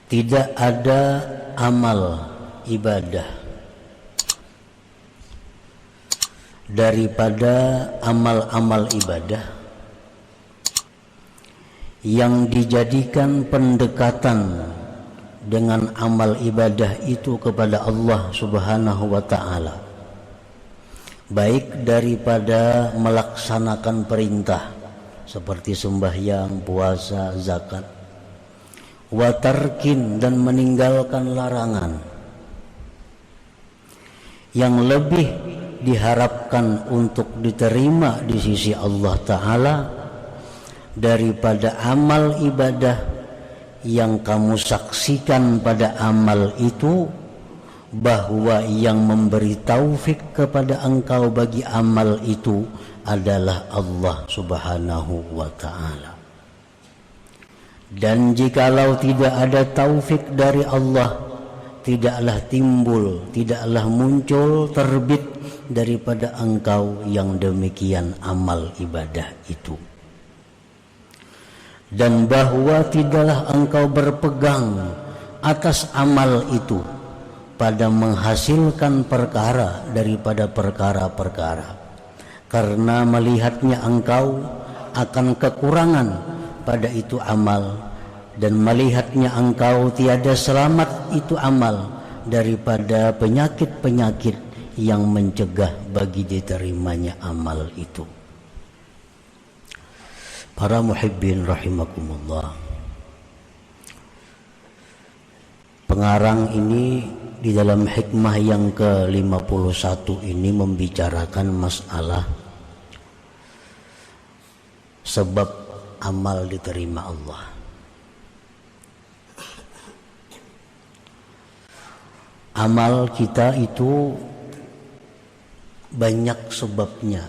Tidak ada amal ibadah daripada amal-amal ibadah yang dijadikan pendekatan dengan amal ibadah itu kepada Allah Subhanahu wa ta'ala, baik daripada melaksanakan perintah seperti sembahyang, puasa, zakat, watarkin dan meninggalkan larangan, yang lebih diharapkan untuk diterima di sisi Allah Ta'ala daripada amal ibadah yang kamu saksikan pada amal itu, bahwa yang memberi taufik kepada engkau bagi amal itu adalah Allah Subhanahu wa ta'ala. Dan jikalau tidak ada taufik dari Allah, tidaklah timbul, tidaklah muncul, terbit daripada engkau yang demikian amal ibadah itu. Dan bahwa tidaklah engkau berpegang atas amal itu pada menghasilkan perkara daripada perkara-perkara, karena melihatnya engkau akan kekurangan pada itu amal, dan melihatnya engkau tiada selamat itu amal daripada penyakit-penyakit yang mencegah bagi diterimanya amal itu. Para muhibbin rahimakumullah, pengarang ini di dalam hikmah yang ke-51 ini membicarakan masalah sebab amal diterima Allah. Amal kita itu banyak sebabnya,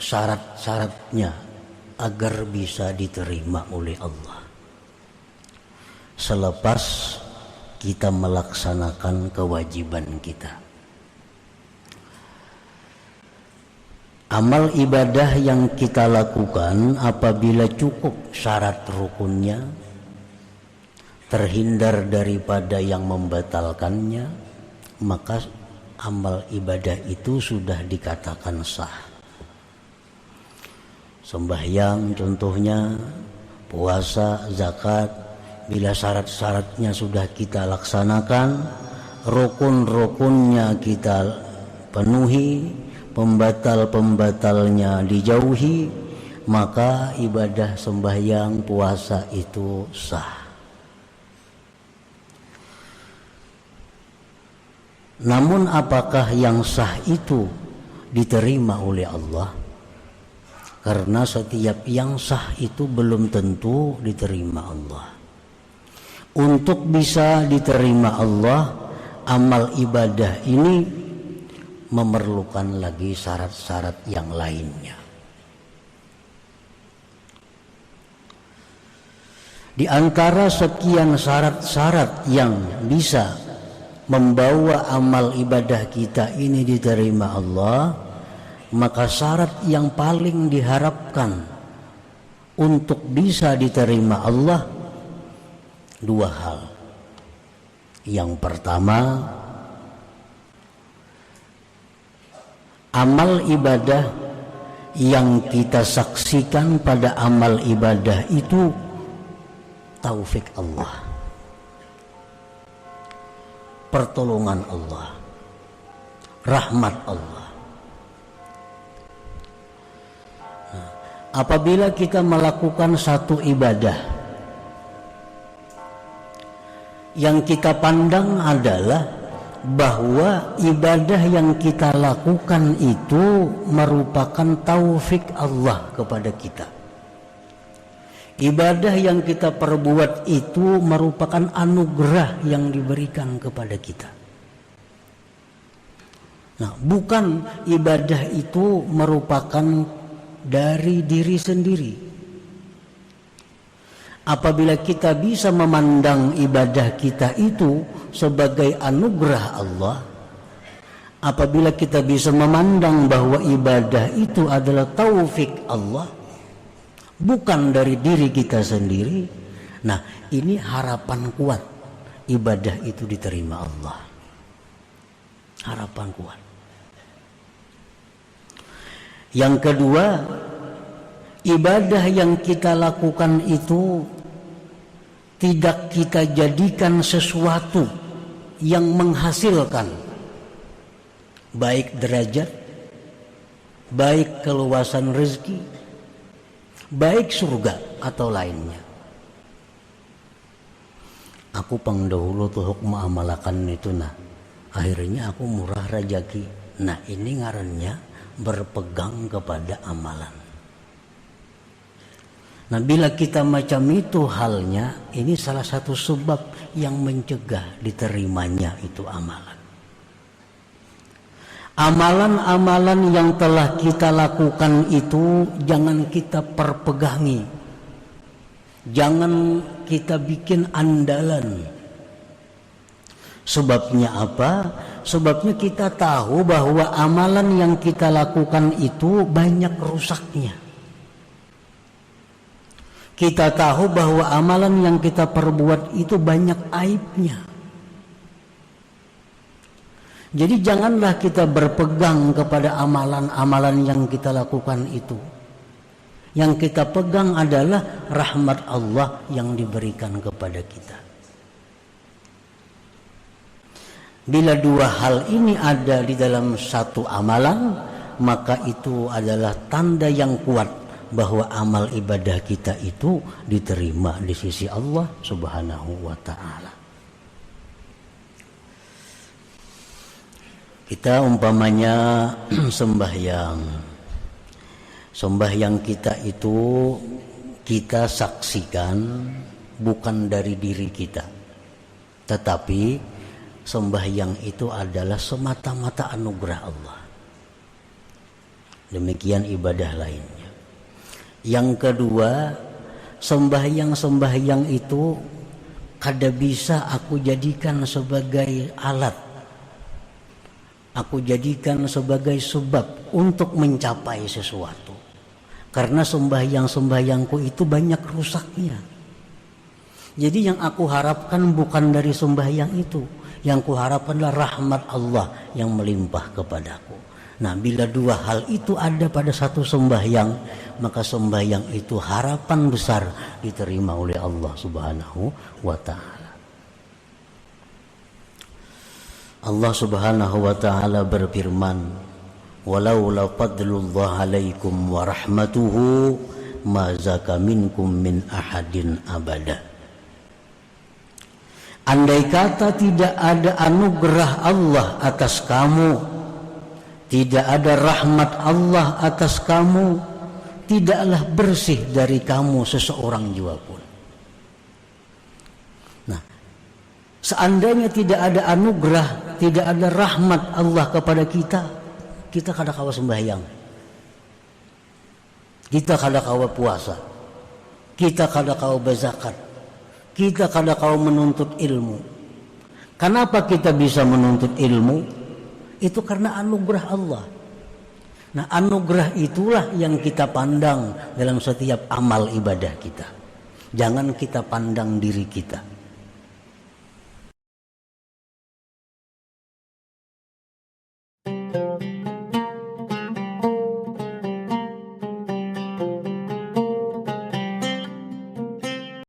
syarat-syaratnya agar bisa diterima oleh Allah, selepas kita melaksanakan kewajiban kita. Amal ibadah yang kita lakukan apabila cukup syarat rukunnya, terhindar daripada yang membatalkannya, maka amal ibadah itu sudah dikatakan sah. Sembahyang contohnya, puasa, zakat, bila syarat-syaratnya sudah kita laksanakan, rukun-rukunnya kita penuhi, pembatal-pembatalnya dijauhi, maka ibadah sembahyang, puasa itu sah. Namun apakah yang sah itu diterima oleh Allah? Karena setiap yang sah itu belum tentu diterima Allah. Untuk bisa diterima Allah, amal ibadah ini memerlukan lagi syarat-syarat yang lainnya. Di antara sekian syarat-syarat yang bisa membawa amal ibadah kita ini diterima Allah, maka syarat yang paling diharapkan untuk bisa diterima Allah dua hal. Yang pertama, amal ibadah yang kita saksikan pada amal ibadah itu taufik Allah, pertolongan Allah, rahmat Allah. Apabila kita melakukan satu ibadah yang kita pandang adalah bahwa ibadah yang kita lakukan itu merupakan taufik Allah kepada kita, ibadah yang kita perbuat itu merupakan anugerah yang diberikan kepada kita. Nah, bukan ibadah itu merupakan dari diri sendiri. Apabila kita bisa memandang ibadah kita itu sebagai anugerah Allah, apabila kita bisa memandang bahwa ibadah itu adalah taufik Allah, bukan dari diri kita sendiri, nah ini harapan kuat ibadah itu diterima Allah. Harapan kuat. Yang kedua, ibadah yang kita lakukan itu tidak kita jadikan sesuatu yang menghasilkan baik derajat, baik keluasan rezeki, baik surga atau lainnya. Aku pangdahulu tuh hukum amalakan itu nah. Akhirnya aku murah rejeki. Nah ini ngarannya berpegang kepada amalan. Nah bila kita macam itu halnya, ini salah satu sebab yang mencegah diterimanya itu amalan. Amalan-amalan yang telah kita lakukan itu jangan kita perpegangi, jangan kita bikin andalan. Sebabnya apa? Sebabnya kita tahu bahwa amalan yang kita lakukan itu banyak rusaknya. Kita tahu bahwa amalan yang kita perbuat itu banyak aibnya. Jadi janganlah kita berpegang kepada amalan-amalan yang kita lakukan itu. Yang kita pegang adalah rahmat Allah yang diberikan kepada kita. Bila dua hal ini ada di dalam satu amalan, maka itu adalah tanda yang kuat bahwa amal ibadah kita itu diterima di sisi Allah Subhanahu wa ta'ala. Kita umpamanya sembahyang kita itu kita saksikan bukan dari diri kita, tetapi sembahyang itu adalah semata-mata anugerah Allah. Demikian ibadah lainnya. Yang kedua, sembahyang itu kada bisa aku jadikan sebagai alat. Aku jadikan sebagai sebab untuk mencapai sesuatu. Karena sembahyangku itu banyak rusaknya. Jadi yang aku harapkan bukan dari sembahyang itu. Yang kuharapkan adalah rahmat Allah yang melimpah kepadaku. Nah bila dua hal itu ada pada satu sembahyang, maka sembahyang itu harapan besar diterima oleh Allah Subhanahu wa ta'ala. Allah Subhanahu wa ta'ala berfirman, walaula fadlullah alaikum wa rahmatuhu ma zaka minkum min ahadin abada. Andai kata tidak ada anugerah Allah atas kamu, tidak ada rahmat Allah atas kamu, tidaklah bersih dari kamu seseorang jua pun. Nah, seandainya tidak ada anugerah, tidak ada rahmat Allah kepada kita, kita kada kawa sembahyang, kita kada kawa puasa, kita kada kawa berzakat, kita kada kawa menuntut ilmu. Kenapa kita bisa menuntut ilmu? Itu karena anugerah Allah. Nah anugerah itulah yang kita pandang dalam setiap amal ibadah kita. Jangan kita pandang diri kita.